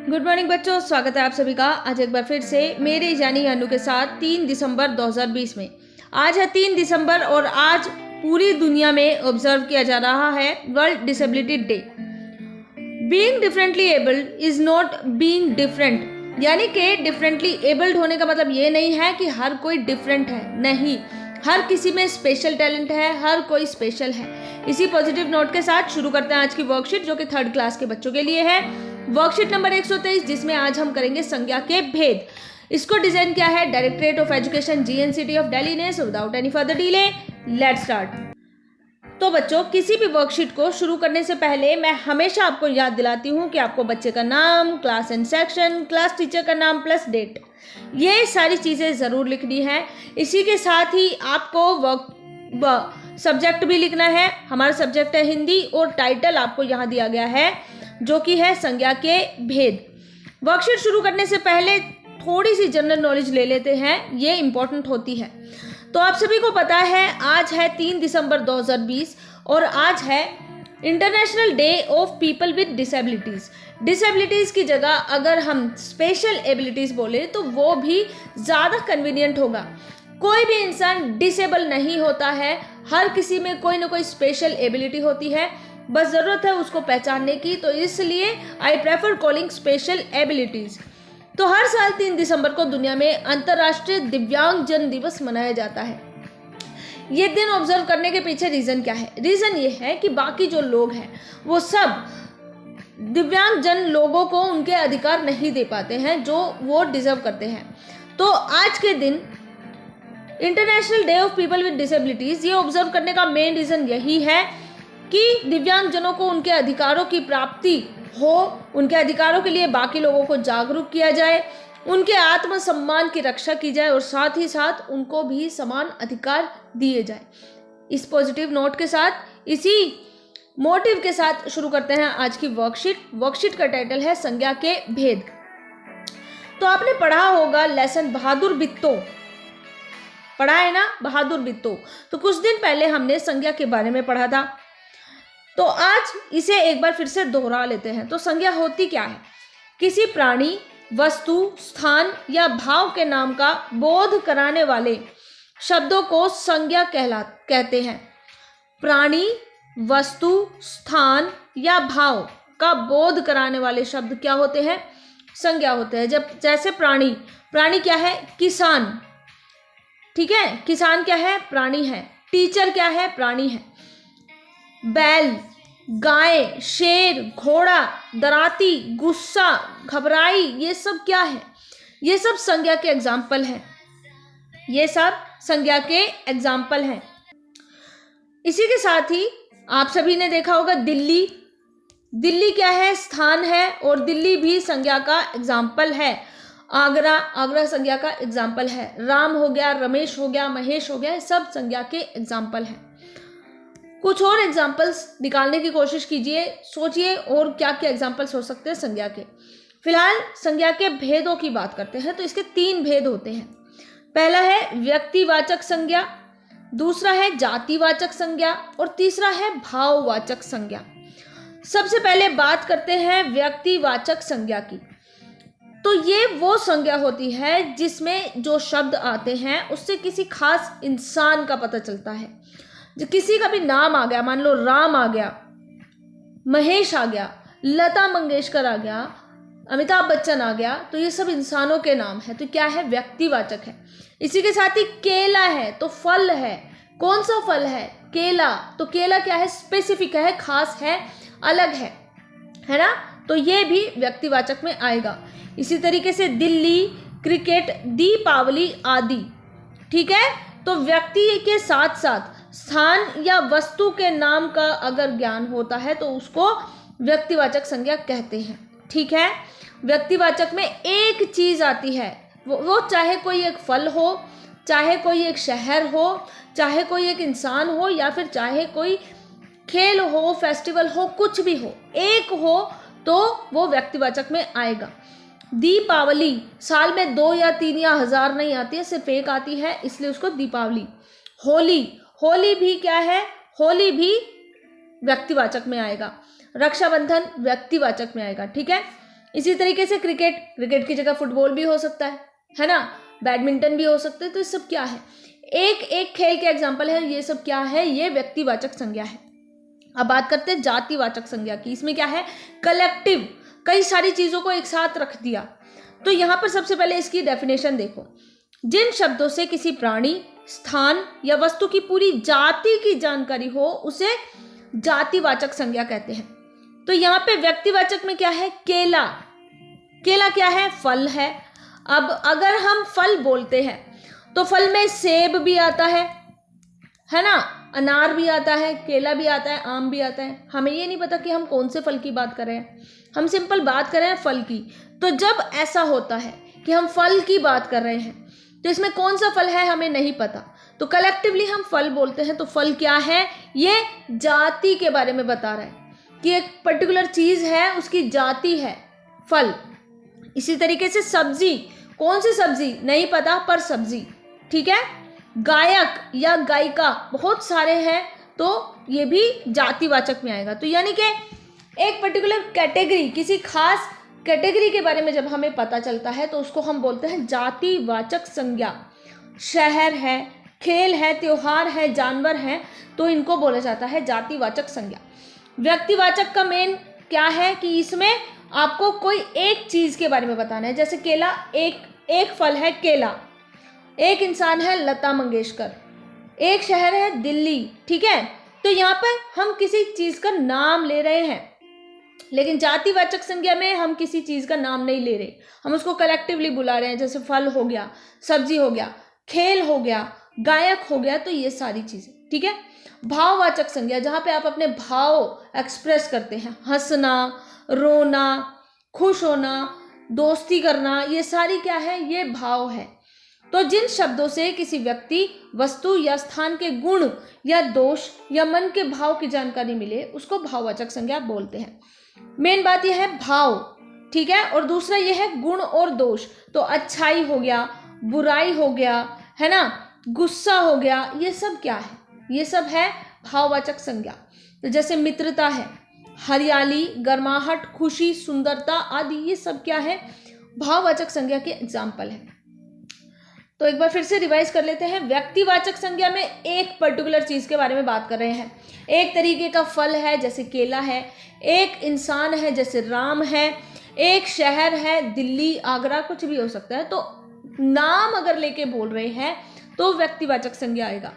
Good morning बच्चों, स्वागत है आप सभी का आज एक बार फिर से मेरे यानी अनु के साथ 3 दिसंबर 2020 में। आज है 3 दिसंबर और आज पूरी दुनिया में ऑब्जर्व किया जा रहा है world disability day. Being differently abled is not being different, यानी कि डिफरेंटली एबल्ड होने का मतलब ये नहीं है कि हर कोई डिफरेंट है, नहीं, हर किसी में स्पेशल टैलेंट है, हर कोई स्पेशल है। इसी पॉजिटिव नोट के साथ शुरू करते हैं आज की वर्कशीट, जो कि 3rd क्लास के बच्चों के लिए है। वर्कशीट नंबर 123, जिसमें आज हम करेंगे संज्ञा के भेद। इसको डिजाइन किया है directorate of education GNCT of Delhi ने। So without any further delay let's start. तो बच्चों, किसी भी वर्कशीट को शुरू करने से पहले मैं हमेशा आपको याद दिलाती हूँ कि आपको बच्चे का नाम, class and section, class teacher का नाम प्लस डेट, ये सारी चीज़ें ज़रूर लिखनी है। इसी के साथ ही आपको सब्जेक्ट भी लिखना है। हमारा सब्जेक्ट है हिंदी और टाइटल आपको यहाँ दिया गया है, जो कि है संज्ञा के भेद। वर्कशीट शुरू करने से पहले थोड़ी सी जनरल नॉलेज ले लेते हैं, ये इंपॉर्टेंट होती है। तो आप सभी को पता है आज है 3 दिसंबर 2020 और आज है international day of people with disabilities. Disabilities की जगह अगर हम स्पेशल एबिलिटीज़ बोले तो वो भी ज़्यादा कन्वीनियंट होगा। कोई भी इंसान डिसेबल नहीं होता है, हर किसी में कोई ना कोई स्पेशल एबिलिटी होती है, बस ज़रूरत है उसको पहचानने की। तो इसलिए I prefer calling special abilities. तो हर साल 3 दिसंबर को दुनिया में अंतर्राष्ट्रीय दिव्यांगजन दिवस मनाया जाता है। ये दिन ऑब्जर्व करने के पीछे रीज़न क्या है? रीज़न ये है कि बाकी जो लोग हैं वो सब दिव्यांगजन लोगों को उनके अधिकार नहीं दे पाते हैं जो वो डिजर्व करते हैं। तो आज के दिन international day of people with disabilities ये ऑब्जर्व करने का मेन रीज़न यही है कि दिव्यांगजनों को उनके अधिकारों की प्राप्ति हो, उनके अधिकारों के लिए बाकी लोगों को जागरूक किया जाए, उनके आत्मसम्मान की रक्षा की जाए और साथ ही साथ उनको भी समान अधिकार दिए जाए। इस पॉजिटिव नोट के साथ, इसी मोटिव के साथ शुरू करते हैं आज की वर्कशीट। वर्कशीट का टाइटल है संज्ञा के भेद। तो आपने पढ़ा होगा लेसन बहादुर बित्तो, पढ़ा है ना, बहादुर बित्तो। तो कुछ दिन पहले हमने संज्ञा के बारे में पढ़ा था, तो आज इसे एक बार फिर से दोहरा लेते हैं। तो संज्ञा होती क्या है? किसी प्राणी, वस्तु, स्थान या भाव के नाम का बोध कराने वाले शब्दों को संज्ञा कहते हैं। प्राणी, वस्तु, स्थान या भाव का बोध कराने वाले शब्द क्या होते हैं? संज्ञा होते हैं। जब जैसे प्राणी, प्राणी क्या है? किसान, ठीक है, किसान क्या है? प्राणी है। टीचर क्या है? प्राणी है। बैल, गाय, शेर, घोड़ा, दराती, गुस्सा, घबराई, ये सब क्या है? ये सब संज्ञा के एग्जाम्पल हैं। ये सब संज्ञा के एग्जाम्पल हैं। इसी के साथ ही आप सभी ने देखा होगा दिल्ली। दिल्ली क्या है? स्थान है और दिल्ली भी संज्ञा का एग्जाम्पल है। आगरा, आगरा संज्ञा का एग्जाम्पल है। राम हो गया, रमेश हो गया, महेश हो गया, ये सब संज्ञा के एग्जाम्पल हैं। कुछ और एग्जाम्पल्स निकालने की कोशिश कीजिए, सोचिए और क्या क्या एग्जाम्पल्स हो सकते हैं संज्ञा के। फिलहाल संज्ञा के भेदों की बात करते हैं। तो इसके 3 भेद होते हैं। पहला है व्यक्तिवाचक संज्ञा, दूसरा है जातिवाचक संज्ञा और तीसरा है भाववाचक संज्ञा। सबसे पहले बात करते हैं व्यक्तिवाचक संज्ञा की। तो ये वो संज्ञा होती है जिसमें जो शब्द आते हैं उससे किसी खास इंसान का पता चलता है। जो किसी का भी नाम आ गया, मान लो राम आ गया, महेश आ गया, लता मंगेशकर आ गया, अमिताभ बच्चन आ गया, तो ये सब इंसानों के नाम है। तो क्या है? व्यक्तिवाचक है। इसी के साथ ही केला है तो फल है। कौन सा फल है? केला। तो केला क्या है? स्पेसिफिक है, खास है, अलग है ना? तो ये भी व्यक्तिवाचक में आएगा। इसी तरीके से दिल्ली, क्रिकेट, दीपावली आदि, ठीक है। तो व्यक्ति के साथ साथ स्थान या वस्तु के नाम का अगर ज्ञान होता है तो उसको व्यक्तिवाचक संज्ञा कहते हैं, ठीक है। व्यक्तिवाचक में एक चीज आती है, वो चाहे कोई एक फल हो, चाहे कोई एक शहर हो, चाहे कोई एक इंसान हो, या फिर चाहे कोई खेल हो, फेस्टिवल हो, कुछ भी हो, एक हो तो वो व्यक्तिवाचक में आएगा। दीपावली साल में 2 या 3 या 1000 नहीं आती है, सिर्फ एक आती है, इसलिए उसको दीपावली। होली, होली भी क्या है? होली भी व्यक्तिवाचक में आएगा। रक्षाबंधन व्यक्तिवाचक में आएगा, ठीक है। इसी तरीके से क्रिकेट की जगह फुटबॉल भी हो सकता है ना, बैडमिंटन भी हो सकता है। तो ये सब क्या है, एक एक खेल के एग्जाम्पल है। ये सब क्या है, ये व्यक्तिवाचक संज्ञा है। अब बात करते हैं जातिवाचक संज्ञा की। इसमें क्या है, कलेक्टिव, कई सारी चीजों को एक साथ रख दिया। तो यहां पर सबसे पहले इसकी डेफिनेशन देखो। जिन शब्दों से किसी प्राणी, स्थान या वस्तु की पूरी जाति की जानकारी हो उसे जातिवाचक संज्ञा कहते हैं। तो यहाँ पे व्यक्तिवाचक में क्या है, केला। केला क्या है, फल है। अब अगर हम फल बोलते हैं तो फल में सेब भी आता है ना, अनार भी आता है, केला भी आता है, आम भी आता है। हमें ये नहीं पता कि हम कौन से फल की बात कर रहे हैं, हम सिंपल बात कर रहे हैं फल की। तो जब ऐसा होता है कि हम फल की बात कर रहे हैं तो इसमें कौन सा फल है हमें नहीं पता, तो कलेक्टिवली हम फल बोलते हैं। तो फल क्या है, ये जाति के बारे में बता रहा है कि एक पर्टिकुलर चीज है, उसकी जाति है फल। इसी तरीके से सब्जी, कौन सी सब्जी नहीं पता पर सब्जी, ठीक है। गायक या गायिका बहुत सारे हैं, तो ये भी जातिवाचक में आएगा। तो यानी कि एक पर्टिकुलर कैटेगरी, किसी खास कैटेगरी के बारे में जब हमें पता चलता है तो उसको हम बोलते हैं जातिवाचक संज्ञा। शहर है, खेल है, त्योहार है, जानवर है, तो इनको बोला जाता है जातिवाचक संज्ञा। व्यक्तिवाचक का मेन क्या है कि इसमें आपको कोई एक चीज के बारे में बताना है। जैसे केला, एक फल है केला, एक इंसान है लता मंगेशकर, एक शहर है दिल्ली, ठीक है। तो यहाँ पर हम किसी चीज का नाम ले रहे हैं, लेकिन जातिवाचक संज्ञा में हम किसी चीज का नाम नहीं ले रहे, हम उसको कलेक्टिवली बुला रहे हैं। जैसे फल हो गया, सब्जी हो गया, खेल हो गया, गायक हो गया, तो ये सारी चीजें, ठीक है। भाववाचक संज्ञा, जहां पे आप अपने भाव एक्सप्रेस करते हैं, हंसना, रोना, खुश होना, दोस्ती करना, ये सारी क्या है, ये भाव है। तो जिन शब्दों से किसी व्यक्ति, वस्तु या स्थान के गुण या दोष या मन के भाव की जानकारी मिले उसको भाववाचक संज्ञा बोलते हैं। मेन बात यह है भाव, ठीक है, और दूसरा यह है गुण और दोष। तो अच्छाई हो गया, बुराई हो गया, है ना, गुस्सा हो गया, ये सब क्या है, ये सब है भाववाचक संज्ञा। तो जैसे मित्रता है, हरियाली, गर्माहट, खुशी, सुंदरता आदि, ये सब क्या है, भाववाचक संज्ञा के एग्जाम्पल है। तो एक बार फिर से रिवाइज कर लेते हैं। व्यक्तिवाचक संज्ञा में एक पर्टिकुलर चीज के बारे में बात कर रहे हैं। एक तरीके का फल है जैसे केला है, एक इंसान है जैसे राम है, एक शहर है दिल्ली, आगरा, कुछ भी हो सकता है। तो नाम अगर लेके बोल रहे हैं तो व्यक्तिवाचक संज्ञा आएगा।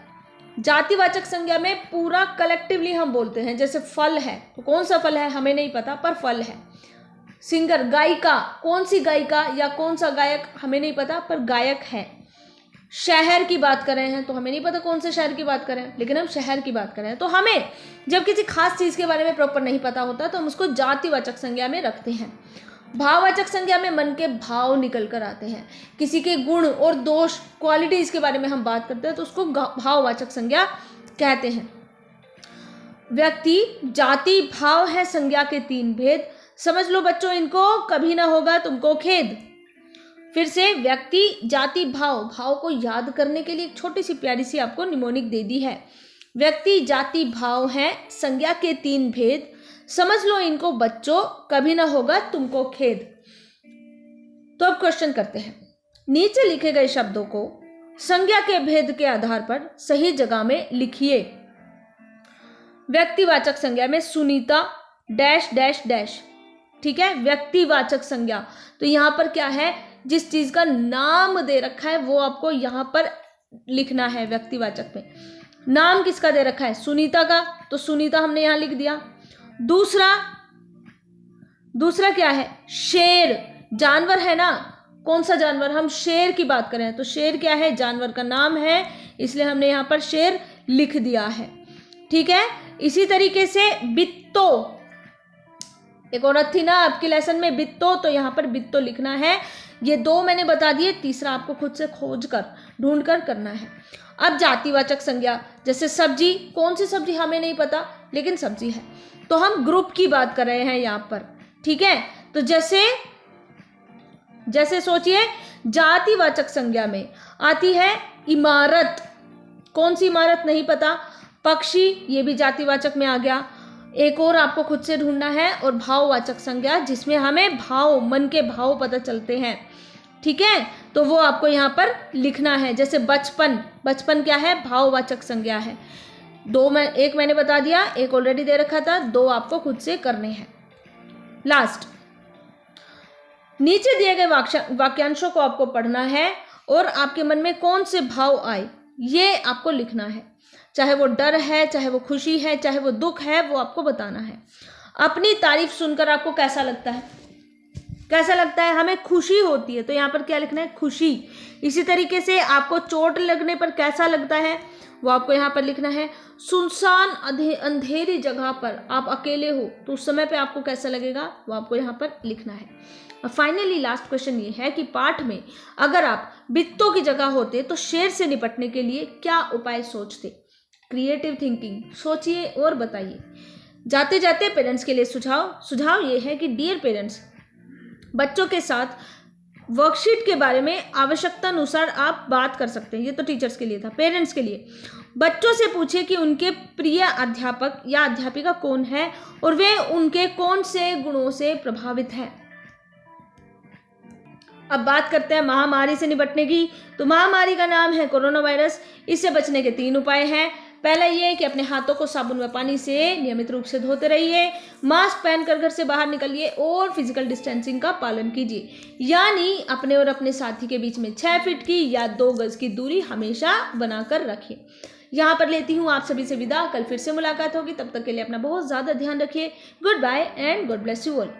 जातिवाचक संज्ञा में पूरा कलेक्टिवली हम बोलते हैं। जैसे फल है, तो कौन सा फल है हमें नहीं पता पर फल है। सिंगर, गायिका, कौन सी गायिका या कौन सा गायक हमें नहीं पता पर गायक है। शहर की बात कर रहे हैं तो हमें नहीं पता कौन से शहर की बात कर रहे हैं, लेकिन हम शहर की बात कर रहे हैं। तो हमें जब किसी खास चीज के बारे में प्रॉपर नहीं पता होता तो हम उसको जातिवाचक संज्ञा में रखते हैं। भाववाचक संज्ञा में मन के भाव निकल कर आते हैं। किसी के गुण और दोष, क्वालिटीज के बारे में हम बात करते हैं तो उसको भाववाचक संज्ञा कहते हैं। व्यक्ति, जाति, भाव है संज्ञा के तीन भेद। समझ लो बच्चों, इनको कभी ना होगा तुमको खेद। फिर से व्यक्ति, जाति, भाव, भाव को याद करने के लिए एक छोटी सी प्यारी सी आपको निमोनिक दे दी है। व्यक्ति, जाति, भाव है संज्ञा के तीन भेद। समझ लो इनको बच्चों, कभी ना होगा तुमको खेद। तो अब क्वेश्चन करते हैं। नीचे लिखे गए शब्दों को संज्ञा के भेद के आधार पर सही जगह में लिखिए। व्यक्तिवाचक संज्ञा में सुनीता डैश डैश डैश, ठीक है। व्यक्तिवाचक संज्ञा तो यहां पर क्या है, जिस चीज का नाम दे रखा है वो आपको यहां पर लिखना है। व्यक्तिवाचक में नाम किसका दे रखा है, सुनीता का, तो सुनीता हमने यहां लिख दिया। दूसरा क्या है, शेर, जानवर है ना, कौन सा जानवर, हम शेर की बात करें तो शेर क्या है, जानवर का नाम है, इसलिए हमने यहां पर शेर लिख दिया है, ठीक है। इसी तरीके से बित्तो, एक औरत थी ना आपके लेसन में बित्तो, तो यहां पर बित्तो लिखना है। ये दो मैंने बता दिए, तीसरा आपको खुद से खोज कर ढूंढ कर करना है। अब जातिवाचक संज्ञा, जैसे सब्जी, कौन सी सब्जी हमें नहीं पता लेकिन सब्जी है, तो हम ग्रुप की बात कर रहे हैं यहां पर, ठीक है। तो जैसे सोचिए, जातिवाचक संज्ञा में आती है इमारत, कौन सी इमारत नहीं पता, पक्षी, ये भी जातिवाचक में आ गया। एक और आपको खुद से ढूंढना है, और भाववाचक संज्ञा जिसमें हमें भाव, मन के भाव पता चलते हैं, ठीक है, तो वो आपको यहाँ पर लिखना है। जैसे बचपन, बचपन क्या है? भाववाचक संज्ञा है। एक मैंने बता दिया, एक ऑलरेडी दे रखा था, 2 आपको खुद से करने हैं। लास्ट, नीचे दिए गए वाक्यांशों को आपको पढ़ना है और आपके मन में कौन से भाव आए ये आपको लिखना है। चाहे वो डर है, चाहे वो खुशी है, चाहे वो दुख है, वो आपको बताना है। अपनी तारीफ सुनकर आपको कैसा लगता है? कैसा लगता है? हमें खुशी होती है, तो यहाँ पर क्या लिखना है? खुशी। इसी तरीके से आपको चोट लगने पर कैसा लगता है, वो आपको यहाँ पर लिखना है। सुनसान अंधेरी जगह पर आप अकेले हो तो उस समय पे आपको कैसा लगेगा, वो आपको यहाँ पर लिखना है। और फाइनली लास्ट क्वेश्चन ये है कि पाठ में अगर आप बित्तों की जगह होते तो शेर से निपटने के लिए क्या उपाय सोचते? क्रिएटिव थिंकिंग, सोचिए और बताइए। जाते जाते पेरेंट्स के लिए सुझाव ये है कि डियर पेरेंट्स, बच्चों के साथ वर्कशीट के बारे में आवश्यकता अनुसार आप बात कर सकते हैं। ये तो टीचर्स के लिए था। पेरेंट्स के लिए बच्चों से पूछे कि उनके प्रिय अध्यापक या अध्यापिका कौन है और वे उनके कौन से गुणों से प्रभावित है। अब बात करते हैं महामारी से निपटने की। तो महामारी का नाम है कोरोना वायरस। इससे बचने के 3 उपाय हैं। पहला ये है कि अपने हाथों को साबुन व पानी से नियमित रूप से धोते रहिए, मास्क पहनकर घर से बाहर निकलिए और फिजिकल डिस्टेंसिंग का पालन कीजिए, यानी अपने और अपने साथी के बीच में 6 फीट की या 2 गज की दूरी हमेशा बनाकर रखें। यहाँ पर लेती हूँ आप सभी से विदा। कल फिर से मुलाकात होगी, तब तक के लिए अपना बहुत ज़्यादा ध्यान रखिए। Goodbye and God bless you all.